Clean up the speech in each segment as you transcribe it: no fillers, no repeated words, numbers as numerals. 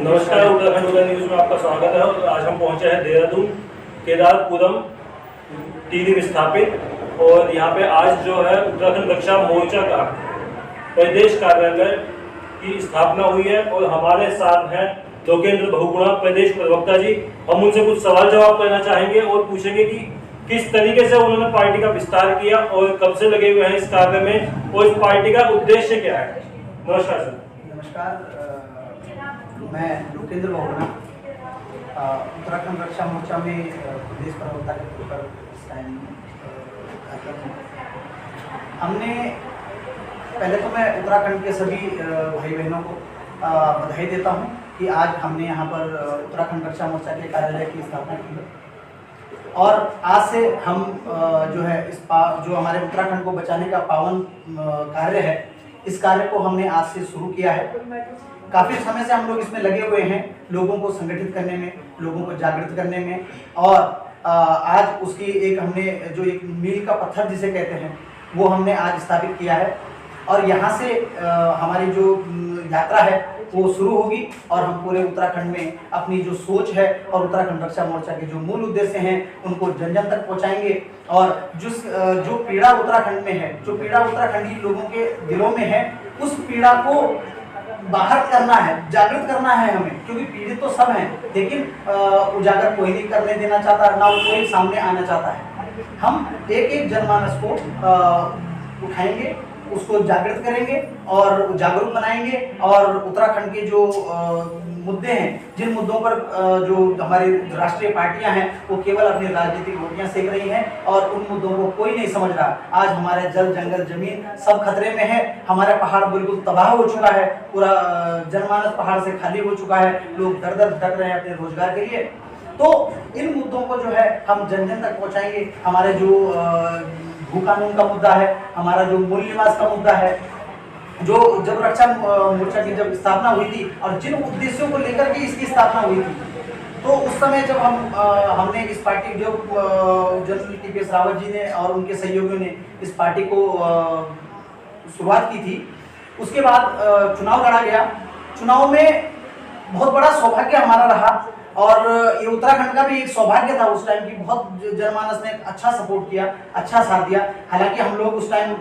नमस्कार, उत्तराखंड उदय न्यूज में आपका स्वागत है। और आज हम पहुंचे हैं देहरादून केदारपुरम टीडी विस्थापित। और यहाँ पे आज जो है उत्तराखंड रक्षा मोर्चा का प्रदेश कार्यालय की स्थापना हुई है और हमारे साथ हैं लोकेंद्र बहुगुणा प्रदेश प्रवक्ता जी। हम उनसे कुछ सवाल जवाब करना चाहेंगे और पूछेंगे कि किस तरीके से उन्होंने पार्टी का विस्तार किया और कब से लगे हुए हैं इस कार्य में और इस पार्टी का उद्देश्य क्या है। नमस्कार सर। नमस्कार, मैं लोकेंद्र बहुगुणा उत्तराखंड रक्षा मोर्चा में प्रदेश प्रवक्ता के तौर पर इस टाइम कार्यरत हूँ। हमने पहले तो मैं उत्तराखंड के सभी भाई बहनों को बधाई देता हूँ कि आज हमने यहाँ पर उत्तराखंड रक्षा मोर्चा के कार्यालय की स्थापना की है। और आज से हम जो है जो हमारे उत्तराखंड को बचाने का पावन कार्य है, इस कार्य को हमने आज से शुरू किया है। काफ़ी समय से हम लोग इसमें लगे हुए हैं, लोगों को संगठित करने में, लोगों को जागृत करने में। और आज उसकी हमने जो एक मील का पत्थर जिसे कहते हैं वो हमने आज स्थापित किया है। और यहाँ से हमारी जो यात्रा है वो शुरू होगी और हम पूरे उत्तराखंड में अपनी जो सोच है और उत्तराखंड रक्षा मोर्चा के जो मूल उद्देश्य हैं उनको जन जन तक पहुँचाएंगे। और जो पीड़ा उत्तराखंड में है, जो पीड़ा उत्तराखंडी लोगों के दिलों में है, उस पीड़ा को बाहर करना है, जागृत करना है हमें। क्योंकि पीड़ित तो सब हैं, लेकिन उजागर कोई नहीं करने देना चाहता, ना कोई सामने आना चाहता है। हम एक एक जनमानस को उठाएंगे, उसको जागृत करेंगे और जागरूक बनाएंगे। और उत्तराखंड के जो मुद्दे हैं, जिन मुद्दों पर जो हमारी राष्ट्रीय पार्टियां हैं वो केवल अपनी राजनीतिक रोटियां सेक रही हैं और उन मुद्दों को कोई नहीं समझ रहा। आज हमारे जल जंगल जमीन सब खतरे में है, हमारा पहाड़ बिल्कुल तबाह हो चुका है, पूरा जनमानस पहाड़ से खाली हो चुका है, लोग दर दर भटक रहे हैं अपने रोजगार के लिए। तो इन मुद्दों को जो है हम जन जन तक पहुँचाएंगे। हमारे जो भू कानून का मुद्दा है, हमारा जो मूल निवास का मुद्दा है, जो जब रक्षा मोर्चा की जब स्थापना हुई थी और जिन उद्देश्यों को लेकर के इसकी स्थापना हुई थी, तो उस समय जब हमने इस पार्टी जो जनरल टीपीएस रावत जी ने और उनके सहयोगियों ने इस पार्टी को शुरुआत की थी, उसके बाद चुनाव लड़ा गया। चुनाव में बहुत बड़ा सौभाग्य हमारा रहा और ये उत्तराखंड का भी एक सौभाग्य था उस टाइम की। बहुत जनमानस ने अच्छा सपोर्ट किया, अच्छा साथ दिया। हालांकि हम लोग उस टाइम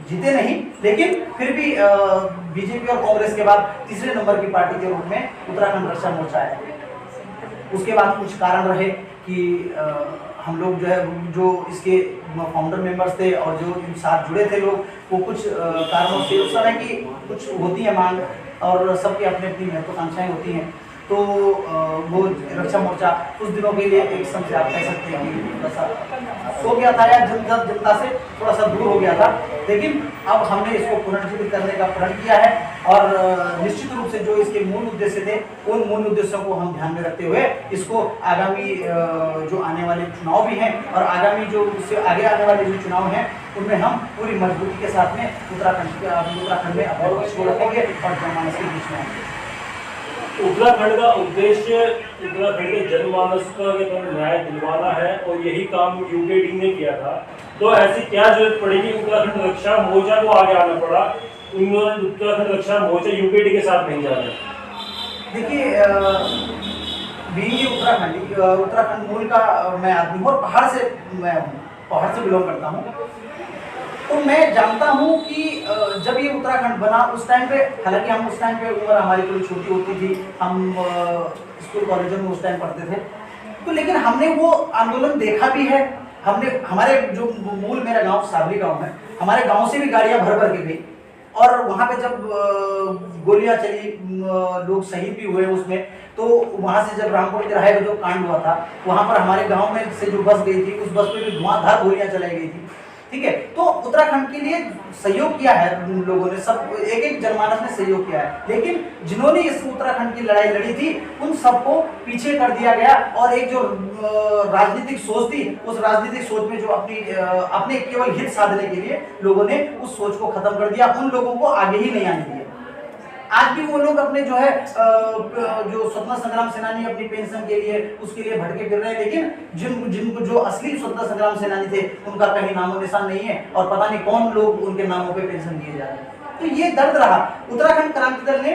जीते नहीं, लेकिन फिर भी बीजेपी और कांग्रेस के बाद तीसरे नंबर की पार्टी के रूप में उत्तराखंड रक्षा मोर्चा है। उसके बाद कुछ कारण रहे कि हम लोग जो इसके फाउंडर मेंबर्स थे और जो साथ जुड़े थे लोग, वो कुछ कारणों से उस समय की कुछ होती है मांग और सबकी अपनी अपनी महत्वाकांक्षाएं होती हैं। तो वो रक्षा मोर्चा कुछ दिनों के लिए एक समय से आप कह सकते हैं कि थोड़ा सा सो गया था या जनता से थोड़ा सा दूर हो गया था। लेकिन अब हमने इसको पुनर्जीवित करने का प्रण किया है और निश्चित रूप से जो इसके मूल उद्देश्य थे उन मूल उद्देश्यों को हम ध्यान में रखते हुए इसको आगामी जो आने वाले चुनाव भी हैं और आगामी जो उससे आगे आने वाले जो चुनाव हैं उनमें हम पूरी मजबूती के साथ में उत्तराखंड में अपने पक्ष को रखेंगे और जनमानस के बीच में आएंगे। उत्तराखंड का उद्देश्य उत्तराखंड के जनमानस का न्याय दिलवाना है और यही काम यूकेडी ने किया था। तो ऐसी क्या जरूरत पड़ी कि उत्तराखंड रक्षा मोर्चा को आगे आना पड़ा? उत्तराखंड रक्षा मोर्चा यूकेडी के साथ नहीं जा रहा। देखिए, उत्तराखंड मूल का मैं आदमी हूँ और पहाड़ से बिलोंग करता हूँ। तो मैं जानता हूँ कि जब ये उत्तराखंड बना उस टाइम पे, हालांकि हम उस टाइम पे उम्र हमारी थोड़ी छोटी होती थी, हम स्कूल कॉलेजों में उस टाइम पढ़ते थे, तो लेकिन हमने वो आंदोलन देखा भी है। हमारे जो मूल मेरा गांव सावली गांव है, हमारे गांव से भी गाड़ियां भर भर के गई और वहाँ पे जब गोलियां चली, लोग शहीद भी हुए उसमें। तो वहाँ से जब रामपुर तिराहे का जो कांड हुआ था, वहाँ पर हमारे गाँव में से जो बस गई थी उस बस पे भी धुआंधार गोलियां चलाई गई थी। ठीक है, तो उत्तराखंड के लिए सहयोग किया है लोगों ने, सब एक एक जनमानस ने सहयोग किया है। लेकिन जिन्होंने इस उत्तराखंड की लड़ाई लड़ी थी उन सबको पीछे कर दिया गया और एक जो राजनीतिक सोच थी उस राजनीतिक सोच में जो अपने केवल हित साधने के लिए लोगों ने उस सोच को खत्म कर दिया, उन लोगों को आगे ही नहीं आने दिया। आज भी वो लोग अपने जो है जो स्वतंत्रता संग्राम सेनानी अपनी पेंशन के लिए उसके लिए भटके फिर रहे हैं, लेकिन जिनको जो असली स्वतंत्रता संग्राम सेनानी थे उनका कहीं नामो निशान नहीं है और पता नहीं कौन लोग उनके नामों पे पेंशन दिए जा रहे हैं। तो ये दर्द रहा। उत्तराखंड क्रांति दल ने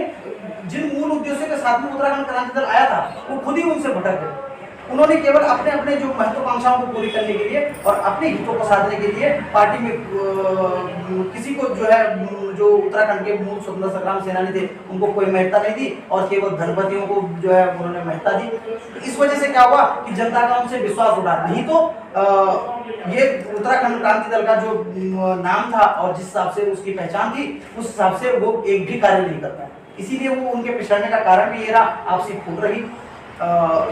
जिन मूल उद्देश्यों के साथ में उत्तराखंड क्रांति दल आया था वो खुद ही उनसे भटक गए। उन्होंने केवल अपने अपने जो महत्वाकांक्षाओं को पूरी करने के लिए और अपने हितों को साधने के लिए पार्टी में किसी को जो है जो उत्तराखंड के मूल स्वतंत्रता संग्राम सेनानी थे उनको कोई महत्ता नहीं दी और केवल धनपतियों को जो है उन्होंने महत्ता दी। तो इस वजह से क्या हुआ कि जनता का उनसे विश्वास उठा। नहीं तो ये उत्तराखंड क्रांति दल का जो नाम था और जिस हिसाब से उसकी पहचान थी उस हिसाब से वो एक भी कार्य नहीं करता। इसीलिए वो उनके पिछड़ने का कारण भी ये रहा, आपसी फूट रही,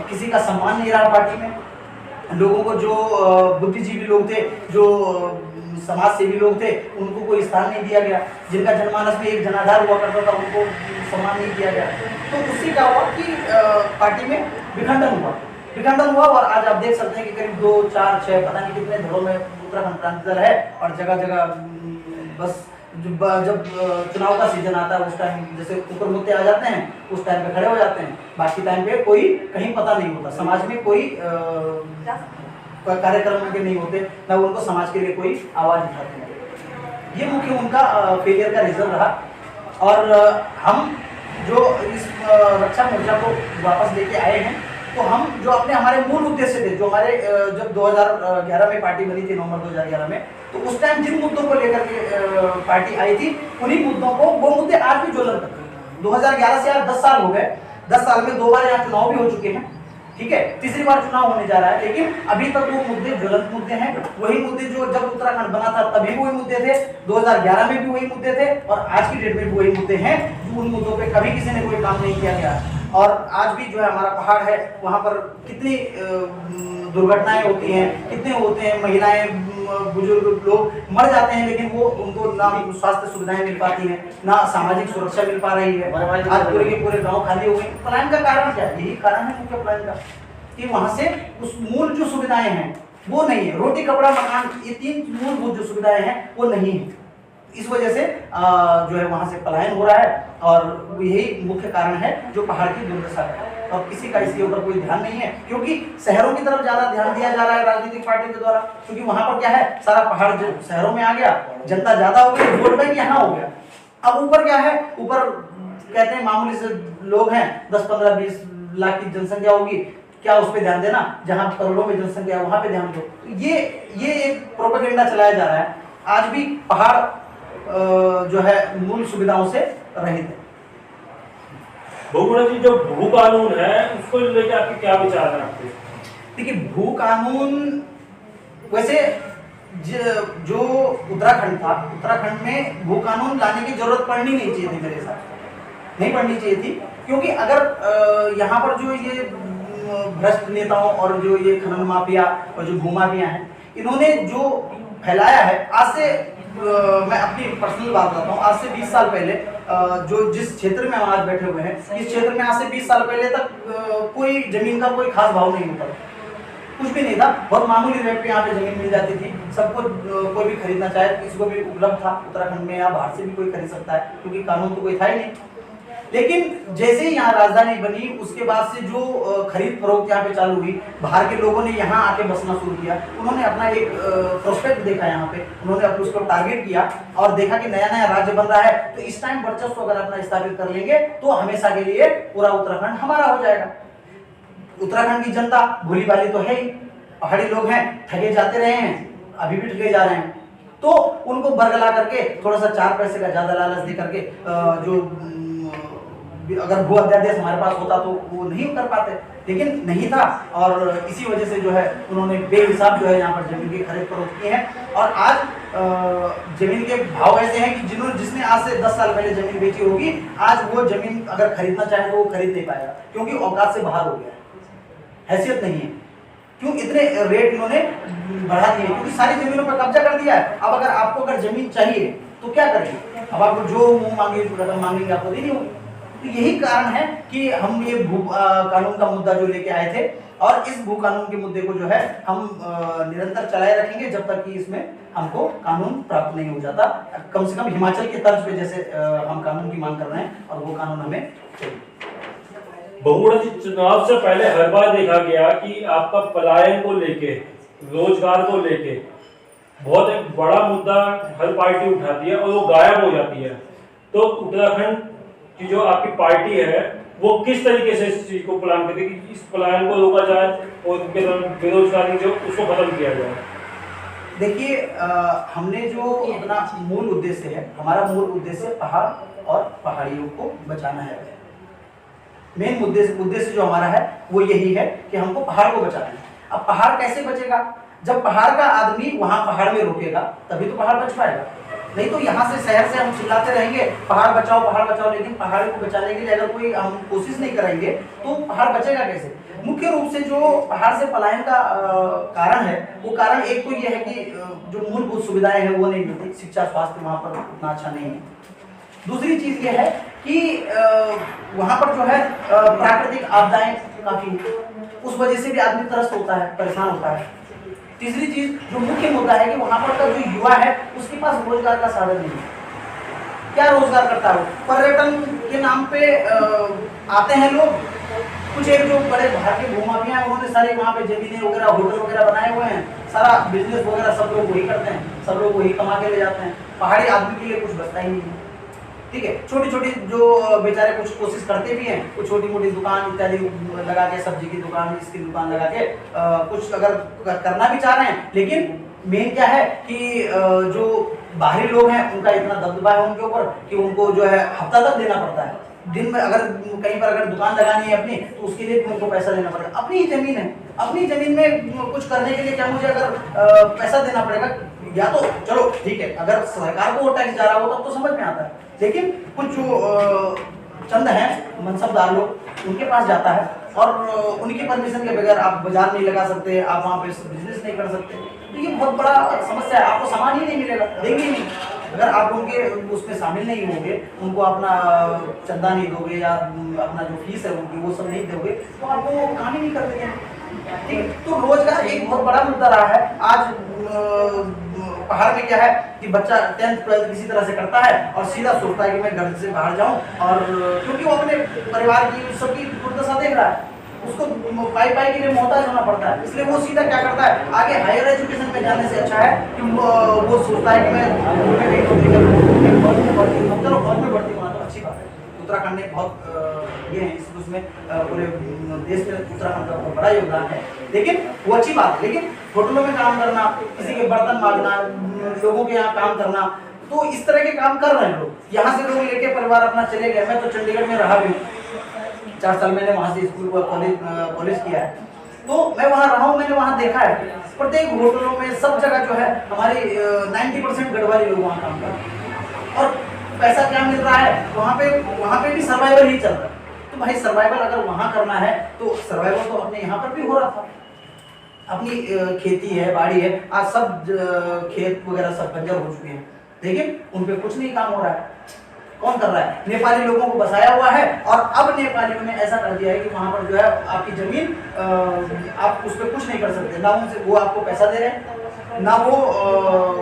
किसी का सम्मान नहीं रहा पार्टी में। लोगों को जो बुद्धिजीवी लोग थे, जो समाज सेवी लोग थे, उनको कोई स्थान नहीं दिया गया। जिनका जनमानस में एक जनाधार हुआ करता था उनको सम्मान नहीं दिया गया। तो उससे क्या हुआ कि पार्टी में विखंडन हुआ और आज आप देख सकते हैं कि करीब 2, 4, 6 पता नहीं कितने धड़ों में उत्तराखंड क्रांति दल है और जगह जगह बस जब चुनाव का सीजन आता है उस टाइम जैसे ऊपर मुद्दे आ जाते हैं उस टाइम पे खड़े हो जाते हैं, बाकी टाइम पे कोई कहीं पता नहीं होता, समाज में कोई कार्यक्रम के नहीं होते, ना उनको समाज के लिए कोई आवाज उठाते हैं। ये मुख्य उनका फेलियर का रीजन रहा। और हम जो इस रक्षा मोर्चा को वापस लेके आए हैं तो हम जो अपने हमारे मूल उद्देश्य थे, जो हमारे जब 2011 में पार्टी बनी थी, नवंबर 2011 में, तो उस टाइम जिन मुद्दों को लेकर के पार्टी आई थी उन्हीं मुद्दों को, वो मुद्दे आज भी ज्वलन करते हैं। 2011 से आज 10 साल हो गए, 10 साल में 2 बार यहाँ चुनाव भी हो चुके हैं, ठीक है, तीसरी बार चुनाव होने जा रहा है, लेकिन अभी तक वो मुद्दे ज्वलंत मुद्दे हैं। वही मुद्दे जो जब उत्तराखंड बना था तभी वही मुद्दे थे, 2011 में भी वही मुद्दे थे और आज की डेट में भी वही मुद्दे हैं। जो उन मुद्दों पे कभी किसी ने कोई काम नहीं किया गया। और आज भी जो है हमारा पहाड़ है वहाँ पर कितनी दुर्घटनाएं होती हैं, कितने होते हैं, महिलाएं बुजुर्ग लोग मर जाते हैं, लेकिन वो उनको ना स्वास्थ्य सुविधाएं मिल पाती हैं, ना सामाजिक सुरक्षा मिल पा रही है। आज पूरे के पूरे गांव खाली हो गए। पलायन का कारण क्या है? यही कारण है मुख्य पलायन का कि वहाँ से उस मूल जो सुविधाएं हैं वो नहीं है। रोटी कपड़ा मकान, ये 3 मूलभूत जो सुविधाएं हैं वो नहीं है। इस वजह से जो है वहाँ से पलायन हो रहा है और यही मुख्य कारण है जो पहाड़ की दुर्दशा है। और किसी का इसके ऊपर कोई ध्यान नहीं है क्योंकि शहरों की तरफ ज्यादा ध्यान दिया जा रहा है राजनीतिक पार्टियों के द्वारा, क्योंकि वहां पर क्या है, सारा पहाड़ शहरों में आ गया, जनता ज्यादा हो गई, वोट बैंक यहाँ हो गया। अब ऊपर क्या है, ऊपर कहते हैं मामूली से लोग हैं, 10, 15, 20 लाख की जनसंख्या होगी, क्या उस पर ध्यान देना? जहां करोड़ों में जनसंख्या है वहां पे ध्यान दो। ये एक प्रोपेगेंडा चलाया जा रहा है। आज भी पहाड़ जो है मूल सुविधाओं से रहित है। बहुगुणा जी, जो भू कानून है उसको लेकर आपके क्या विचार हैं आपके? देखिए, भू कानून वैसे जो उत्तराखंड था, उत्तराखंड में भू कानून लाने की जरूरत पड़नी नहीं चाहिए थी, मेरे हिसाब से नहीं पड़नी चाहिए थी। क्योंकि अगर यहाँ पर जो ये भ्रष्ट नेताओं और जो ये खनन माफिया और जो भू माफिया हैं, इन्होंने जो फैलाया है, आज से मैं अपनी पर्सनल बात बताता हूँ, आज से 20 साल पहले जो जिस क्षेत्र में हम आज बैठे हुए हैं, इस क्षेत्र में आज से 20 साल पहले तक कोई जमीन का कोई खास भाव नहीं होता, कुछ भी नहीं था। बहुत मामूली रेट पे यहाँ पे जमीन मिल जाती थी, सबको कोई भी खरीदना चाहे किसी को भी उपलब्ध था उत्तराखंड में, या बाहर से भी कोई खरीद सकता है क्योंकि कानून तो कोई था ही नहीं। लेकिन जैसे ही यहाँ राजधानी बनी उसके बाद से जो खरीद फरोख्त यहाँ पे चालू हुई, बाहर के लोगों ने यहाँ आके बसना शुरू किया, उन्होंने अपना एक प्रोस्पेक्ट देखा यहाँ पे, उन्होंने अपने उसको टारगेट किया और देखा कि नया नया राज्य बन रहा है, तो इस टाइम वर्चस्व अगर अपना स्थापित कर लेंगे तो हमेशा के लिए पूरा उत्तराखंड हमारा हो जाएगा। उत्तराखंड की जनता भोली भाली तो है ही, पहाड़ी लोग हैं, ठगे जाते रहे हैं, अभी भी ठगे जा रहे हैं, तो उनको बरगला करके थोड़ा सा 4 पैसे का ज्यादा लालच दे करके जो अगर भू अध्यादेश हमारे पास होता तो वो नहीं कर पाते, लेकिन नहीं था और इसी वजह से जो है उन्होंने बेहिसाब जो है यहाँ पर जमीन की खरीद फरोख्त की है। और आज जमीन के भाव ऐसे हैं कि जिसने आज से 10 साल पहले जमीन बेची होगी, आज वो जमीन अगर खरीदना चाहे तो वो खरीद नहीं पाएगा, क्योंकि औकात से बाहर हो गया है, हैसियत नहीं है। क्यों इतने रेट इन्होंने बढ़ा दिए? क्योंकि सारी जमीनों पर कब्जा कर दिया है। अब अगर आपको अगर जमीन चाहिए तो क्या करेंगे? अब आपको जो मुंह मांगे रकम मांगेंगे आपको देनी होगी। तो यही कारण है कि हम ये भू कानून का मुद्दा जो लेके आए थे, और इस भू कानून के मुद्दे को जो है हम निरंतर चलाए रखेंगे जब तक कि इसमें हमको कानून प्राप्त नहीं हो जाता। कम से कम हिमाचल के तर्ज पे जैसे हम कानून की मांग कर रहे हैं और वो कानून हमें चाहिए। बहुगुणा जी, चुनाव से पहले हर बार देखा गया कि आपका पलायन को लेके, रोजगार को लेके बहुत एक बड़ा मुद्दा हर पार्टी उठाती है और वो गायब हो जाती है। तो उत्तराखंड की जो आपकी पार्टी है वो किस तरीके से इस चीज़ को प्लान करते कि इस प्लान को रोका जाए और बेरोजगारी जो उसको खत्म किया जाए? देखिए, हमने जो अपना मूल उद्देश्य है, हमारा मूल उद्देश्य पहाड़ और पहाड़ियों को बचाना है। मेन उद्देश्य जो हमारा है वो यही है कि हमको पहाड़ को बचाना है। अब पहाड़ कैसे बचेगा? जब पहाड़ का आदमी वहाँ पहाड़ में रुकेगा तभी तो पहाड़ बच पाएगा। नहीं तो यहाँ से शहर से हम चिल्लाते रहेंगे पहाड़ बचाओ, लेकिन पहाड़ को बचाने के लिए अगर कोई हम कोशिश नहीं करेंगे तो पहाड़ बचेगा कैसे? मुख्य रूप से जो पहाड़ से पलायन का कारण है, वो कारण एक तो ये है कि जो मूलभूत सुविधाएं हैं वो नहीं मिलती, शिक्षा स्वास्थ्य वहाँ पर उतना अच्छा नहीं है। दूसरी चीज ये है कि वहाँ पर जो है प्राकृतिक आपदाएं काफी, उस वजह से भी आदमी त्रस्त होता है, परेशान होता है। तीसरी चीज जो मुख्य मुद्दा है कि वहाँ पर का जो युवा है उसके पास रोजगार का साधन नहीं है। क्या रोजगार करता है? पर्यटन के नाम पे आते हैं लोग, कुछ एक जो बड़े बाहर के भूमाफिया हैं उन्होंने सारे वहाँ पे जमीनें वगैरह, होटल वगैरह बनाए हुए हैं, सारा बिजनेस वगैरह सब लोग वही करते हैं, सब लोग वही कमा के ले जाते हैं। पहाड़ी आदमी के लिए कुछ बचता ही नहीं है। ठीक है, छोटी छोटी जो बेचारे कुछ कोशिश करते भी हैं, कुछ छोटी मोटी दुकान इत्यादि लगा के, सब्जी की दुकान, इसकी दुकान लगा के कुछ अगर करना भी चाह रहे हैं, लेकिन मेन क्या है कि जो बाहरी लोग हैं उनका इतना दबदबा है उनके ऊपर कि उनको जो है हफ्ता तक देना पड़ता है। दिन में अगर कहीं पर अगर दुकान लगानी है अपनी तो उसके लिए उनको पैसा देना पड़ेगा। अपनी ही जमीन है, अपनी जमीन में कुछ करने के लिए क्या मुझे अगर पैसा देना पड़ेगा? या तो चलो ठीक है, अगर सरकार को वो टैक्स जा रहा हो तब तो समझ में आता है, लेकिन कुछ जो चंद हैं मनसबदार लोग उनके पास जाता है और उनकी परमिशन के बगैर आप बाजार नहीं लगा सकते, आप वहाँ पे बिजनेस नहीं कर सकते। तो ये बहुत बड़ा समस्या है, आपको सामान ही नहीं मिलेगा, देंगे ही नहीं। अगर आप उनके उसमें शामिल नहीं होंगे, उनको अपना चंदा नहीं दोगे या अपना जो फीस है उनकी वो सब नहीं दोगे तो आपको काम ही नहीं कर देंगे। ठीक है, तो रोजगार एक बहुत बड़ा मुद्दा रहा है। आज पहाड़ में क्या है कि बच्चा 10th 12th किसी तरह से करता है और सीधा सोचता है कि मैं घर से बाहर जाऊं, और क्योंकि वो अपने परिवार की सबकी दुर्दशा देख रहा है, उसको पाई के लिए मोहताज होना पड़ता है, इसलिए वो सीधा क्या करता है, आगे हायर एजुकेशन में जाने से अच्छा है कि वो सोचता है कि मैं चलो फौज में भर्ती होना तो अच्छी बात है। उत्तराखंड ने बहुत ये है उसमें पूरे देश में उत्तराखंड का बहुत बड़ा योगदान है, लेकिन वो अच्छी बात है। लेकिन होटलों में काम करना, किसी के बर्तन मांगना, लोगों के यहाँ काम करना, तो इस तरह के काम कर रहे हैं लोग। यहाँ से लोग लेके परिवार अपना चले गए। मैं तो चंडीगढ़ में रहा भी हूँ, 4 साल मैंने वहाँ से स्कूल कॉलेज किया है, तो मैं वहाँ रहा हूँ, मैंने वहाँ देखा है प्रत्येक होटलों में सब जगह जो है हमारी 90% गढ़वाली लोग वहाँ काम कर रहे हैं। और पैसा क्या मिल रहा है वहाँ पे भी सर्वाइवल ही चल रहा है। तो भाई सर्वाइवल अगर वहाँ करना है तो सर्वाइवल तो अपने यहाँ पर भी हो रहा था। अपनी खेती है, बाड़ी है, आज सब खेत वगैरह सब बंजर हो चुके हैं, लेकिन उन पे कुछ नहीं काम हो रहा है। कौन कर रहा है? नेपाली लोगों को बसाया हुआ है, और अब नेपालियों ने ऐसा कर दिया है कि वहाँ पर जो है आपकी जमीन आप उस पर कुछ नहीं कर सकते, ना उनसे वो आपको पैसा दे रहे हैं, ना वो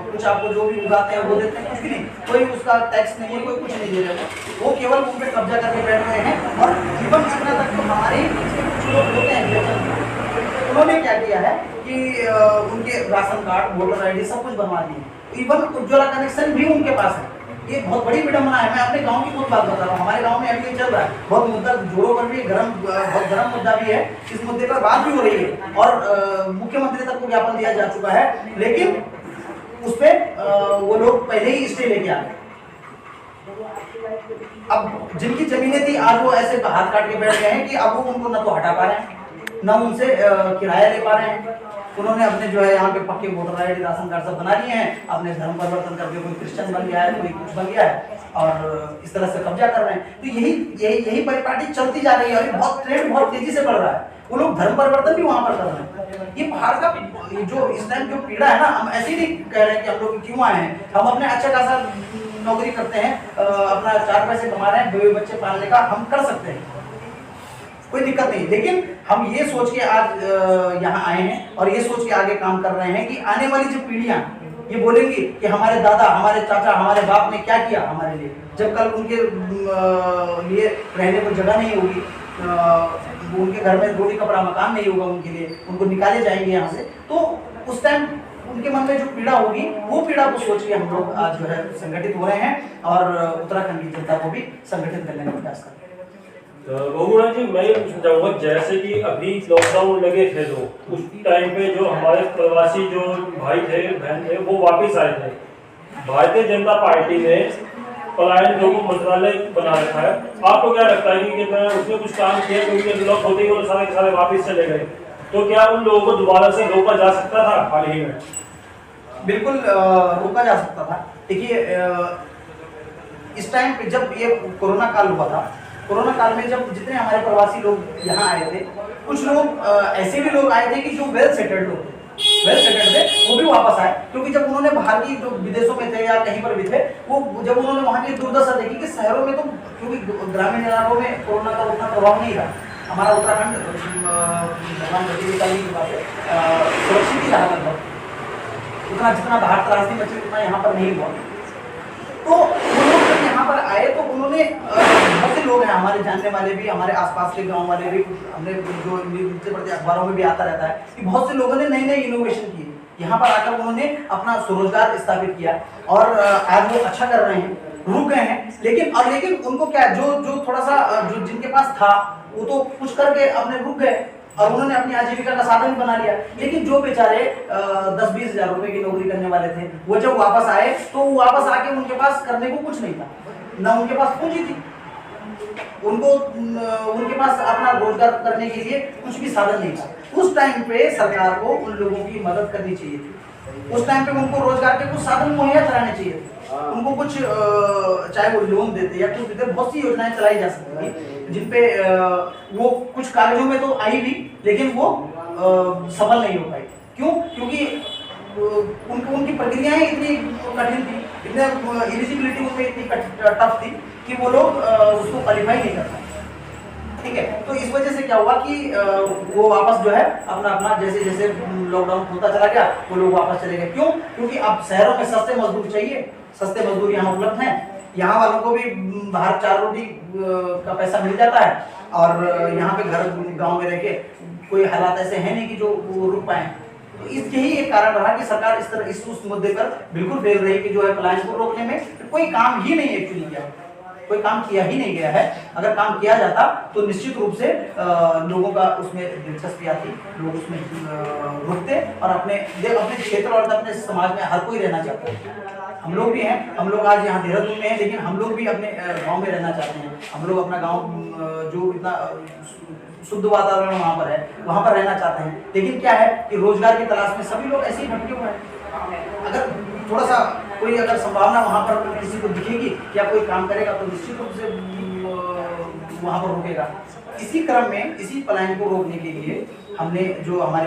कुछ आपको जो भी उगाते हैं वो देते हैं, कुछ भी नहीं, कोई उसका टैक्स नहीं है, कोई कुछ नहीं दे रहे हैं, वो केवल उन पर कब्जा करके बैठ रहे हैं। और जीवन इतना तक तो हमारे कुछ लोग होते हैं, उन्होंने क्या किया है कि उनके राशन कार्ड, वोटर ID सब कुछ बनवा दिए, इवन उज्ज्वला कनेक्शन भी उनके पास है। ये बहुत बड़ी विडंबना है। मैं अपने गांव की खुद बात बता रहा हूँ, हमारे गांव में अभी चल रहा है, बहुत मुद्दा जोरों पर भी बहुत गर्म मुद्दा भी है, इस मुद्दे पर बात भी हो रही है और मुख्यमंत्री तक को ज्ञापन दिया जा चुका है, लेकिन उस पर वो लोग पहले ही स्टे लेके आ गए। अब जिनकी जमीनें थी आज वो ऐसे हाथ काट के बैठ गए हैं कि अब वो उनको न तो हटा पा रहे हैं, न उनसे किराया ले पा रहे हैं। उन्होंने अपने जो है यहाँ पे पक्के वोटर ID, राशन कार्ड सब बना लिए हैं, अपने धर्म परिवर्तन करके कोई क्रिश्चियन बन गया है, कोई कुछ बन गया है, और इस तरह से कब्जा कर रहे हैं। तो यही परिपाटी चलती जा रही है, और बहुत ट्रेंड बहुत तेजी से बढ़ रहा है। वो लोग धर्म परिवर्तन भी वहाँ पर कर रहे हैं। ये पहाड़ का जो इस टाइम जो पीड़ा है ना, हम ऐसे ही नहीं कह रहे हैं कि हम लोग क्यों आए हैं, हम अपने अच्छा खासा नौकरी करते हैं, अपना 4 पैसे कमा रहे हैं, 2 बच्चे पालने का हम कर सकते हैं, कोई दिक्कत नहीं। लेकिन हम ये सोच के आज यहाँ आए हैं और ये सोच के आगे काम कर रहे हैं कि आने वाली जो पीढ़ियां ये बोलेंगी कि हमारे दादा, हमारे चाचा, हमारे बाप ने क्या किया हमारे लिए। जब कल उनके लिए रहने को जगह नहीं होगी, उनके घर में रोटी कपड़ा मकान नहीं होगा उनके लिए, उनको निकाले जाएंगे यहाँ से, तो उस टाइम उनके मन में जो पीड़ा होगी वो पीड़ा को सोच के हम लोग आज जो है संगठित हो रहे हैं और उत्तराखंड की जनता को भी संगठित करने का प्रयास कर रहे हैं। बहुगुणा जी, मैं ये पूछना चाहूँगा, जैसे कि अभी लॉकडाउन लगे थे तो उस टाइम पे जो हमारे प्रवासी जो भाई थे बहन थे वो वापस आए थे। भारतीय जनता पार्टी ने पलायन रोको मंत्रालय बना रखा है, आपको क्या लगता है कि उसने कुछ काम किया? क्योंकि अनलॉक होते ही वो सारे के सारे वापस चले गए, तो क्या उन लोगों को दोबारा से रोका जा सकता था हाल ही में? बिल्कुल रोका जा सकता था। देखिए इस टाइम पे जब ये कोरोना काल हुआ था, कोरोना काल में जब जितने हमारे प्रवासी लोग यहाँ आए थे, कुछ लोग ऐसे भी लोग आए थे कि जो वेल सेटल्ड लोग थे, वो भी वापस आए, क्योंकि जब उन्होंने बाहर की जो विदेशों में थे या कहीं पर भी थे, वो जब उन्होंने वहाँ की दुर्दशा देखी कि शहरों में तो क्योंकि ग्रामीण इलाकों में कोरोना का उतना प्रभाव नहीं रहा, हमारा उत्तराखंड भगवान सुरक्षित ही रहा, लगभग उतना जितना बाहर त्रासदी मची उतना यहाँ पर नहीं हुआ। तो उन्होंने जब यहाँ पर आए तो उन्होंने बहुत से लोग हैं हमारे जानने वाले भी, हमारे आसपास के गांव वाले भी, हमने जो न्यूज़ पढ़ते अखबारों में भी आता रहता है कि बहुत से लोगों ने नई नई इनोवेशन की, यहाँ पर आकर उन्होंने अपना स्वरोजगार स्थापित किया और आज वो अच्छा कर रहे हैं, रुक गए हैं। लेकिन उनको क्या जो थोड़ा सा जो जिनके पास था वो तो कुछ करके अपने रुक गए और उन्होंने अपनी आजीविका का साधन भी बना लिया। लेकिन जो बेचारे 10-20 हजार रुपए की नौकरी करने वाले थे, वो जब वापस आए तो वापस आके उनके पास करने को कुछ नहीं था, ना उनके पास पूंजी थी, उनको उनके पास अपना रोजगार करने के लिए कुछ भी साधन नहीं था। उस टाइम पे सरकार को उन लोगों की मदद करनी चाहिए थी, उस टाइम पे उनको रोजगार के कुछ साधन मुहैया कराने चाहिए थे, उनको कुछ चाहे वो लोन देते या कुछ देते, बहुत सी योजनाएं चलाई जा सकती थी जिनपे वो कुछ कागजों में तो आई भी लेकिन वो सफल नहीं हो पाई। क्यों? क्योंकि उनकी प्रक्रियाएं इतनी कठिन थी, इतने एलिजिबिलिटी उनमें इतनी टफ थी कि वो लोग उसको क्वालिफाई नहीं कर पाए। ठीक है, तो इस वजह से क्या हुआ कि वो वापस जो है अपना जैसे जैसे लॉकडाउन होता चला गया वो लोग वापस चले गए। क्यों? क्योंकि अब शहरों में सस्ते मजदूर चाहिए, सस्ते मजदूर यहाँ उपलब्ध हैं, यहाँ वालों को भी बाहर 4 रोटी का पैसा मिल जाता है और यहाँ पे घर गांव में रह के कोई हालात ऐसे हैं नहीं कि जो वो रुक पाए। तो यही एक कारण रहा कि सरकार इस तरह उस मुद्दे पर बिल्कुल फेल रही कि जो है पलायन को रोकने में कोई काम ही नहीं एक्चुअली किया, कोई काम किया ही नहीं गया है। अगर काम किया जाता तो निश्चित रूप से लोगों का उसमें दिलचस्पी आती, लोग उसमें रुकते और अपने क्षेत्र और अपने समाज में हर कोई रहना चाहता है। हम लोग भी हैं, हम लोग आज यहाँ देहरादून में हैं, लेकिन हम लोग भी अपने गांव में रहना चाहते हैं। हम लोग अपना गांव जो इतना शुद्ध वातावरण वहाँ पर है वहाँ पर रहना चाहते हैं। लेकिन क्या है कि रोजगार की तलाश में सभी लोग ऐसे ही भटके हुए हैं। अगर थोड़ा सा कोई अगर संभावना वहाँ पर किसी को दिखेगी या कोई काम करेगा तो निश्चित रूप से वहाँ पर रुकेगा। इसी क्रम में इसी पलायन को रोकने के लिए हमने जो हमारे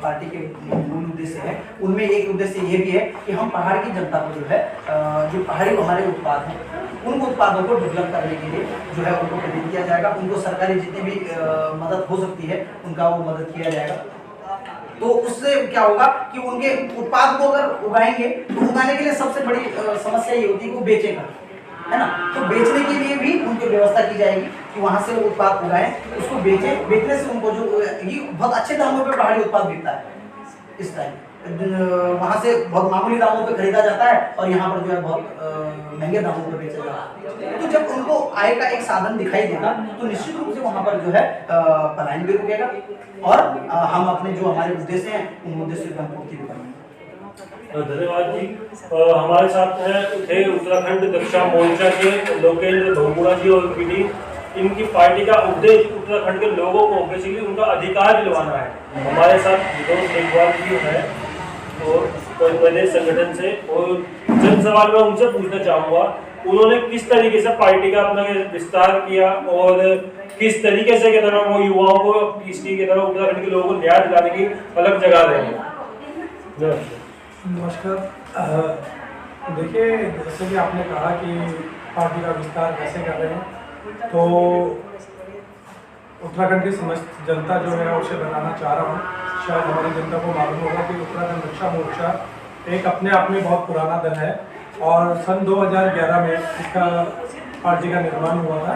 पार्टी के मूल उद्देश्य है उनमें एक उद्देश्य ये भी है कि हम पहाड़ की जनता को जो है जो पहाड़ी हमारे उत्पाद हैं उन उत्पादों को डेवलप करने के लिए जो है उनको प्रेरित किया जाएगा, उनको सरकारी जितनी भी मदद हो सकती है उनका वो मदद किया जाएगा। तो उससे क्या होगा कि उनके उत्पाद को अगर उगाएंगे तो उगाने के लिए सबसे बड़ी समस्या ये होती है कि वो बेचेगा, है ना। तो बेचने के लिए भी उनकी व्यवस्था की जाएगी कि वहां से वो उत्पाद उगाएं, उसको बेचें, बेचने से उनको जो ये बहुत अच्छे दामों पे पहाड़ी उत्पाद बिकता है इस टाइम, वहां से बहुत मामूली दामों पे खरीदा जाता है और यहाँ पर जो है बहुत महंगे दामों पे बेचा जाता है। तो जब उनको आय का एक साधन दिखाई देगा तो निश्चित रूप से वहां पर जो है पलायन भी रुकेगा और हम अपने जो हमारे उद्देश्य हैं उन उद्देश्य की हम पूर्ति भी करेंगे। धन्यवाद जी। हमारे साथ थे उत्तराखंड दक्षा मोर्चा के लोकेंद्र बहुगुणा जी और पीडी। इनकी पार्टी का उद्देश्य उत्तराखंड के लोगों को बेसिकली उनका अधिकार दिलवाना है। हमारे साथ विनोद मेघवाल जी है और प्रदेश संगठन से, और जन सवाल में उनसे पूछना चाहूँगा उन्होंने किस तरीके से पार्टी का अपना विस्तार किया और किस तरीके से वो युवाओं को इसकी उत्तराखंड के लोगों को न्याय दिलाने की अलग जगह रहे हैं। नमस्कार। देखिए, जैसे कि आपने कहा कि पार्टी का विस्तार कैसे कर रहे हैं, तो उत्तराखंड की समस्त जनता जो है उसे बताना चाह रहा हूँ। शायद हमारी जनता को मालूम होगा कि उत्तराखंड दक्षा मोर्चा एक अपने आप में बहुत पुराना दल है और सन 2011 में इसका पार्टी का निर्माण हुआ था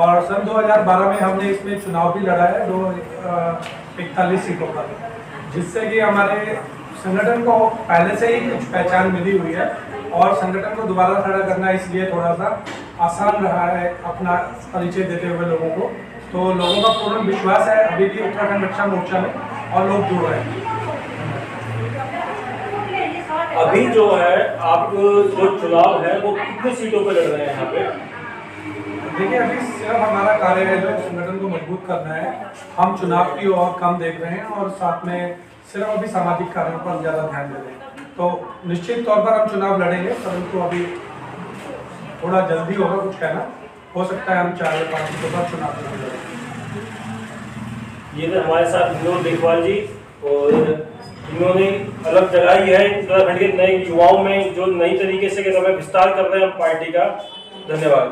और सन 2012 में हमने इसमें चुनाव भी लड़ा है 41 सीटों पर, जिससे कि हमारे संगठन को पहले से ही कुछ पहचान मिली हुई है और संगठन को दोबारा खड़ा करना इसलिए थोड़ा सा आसान रहा है अपना परिचय देते हुए लोगों को। तो लोगों का पूर्ण विश्वास है अभी भी उत्तराखंड रक्षा मोर्चा में और लोग जुड़ रहे हैं। अभी जो है आप जो चुनाव है वो कितनी सीटों पे लड़ रहे हैं यहाँ पे? देखिए अभी सिर्फ हमारा कार्य है जो संगठन को मजबूत करना है। हम चुनाव की ओर कम देख रहे हैं और साथ में सिर्फ अभी सामाजिक कार्यों पर ज़्यादा ध्यान दे रहे हैं। तो निश्चित तौर पर हम चुनाव लड़ेंगे, परंतु अभी थोड़ा जल्दी होगा कुछ कहना। हो सकता है हम 4 या 5 सीटों पर चुनाव लड़ेंगे। ये तो हमारे साथ विनोद देखवाल जी, और इन्होंने अलग जगह ही है उत्तराखंड के नए युवाओं में जो नई तरीके से विस्तार कर रहे हैं पार्टी का। धन्यवाद।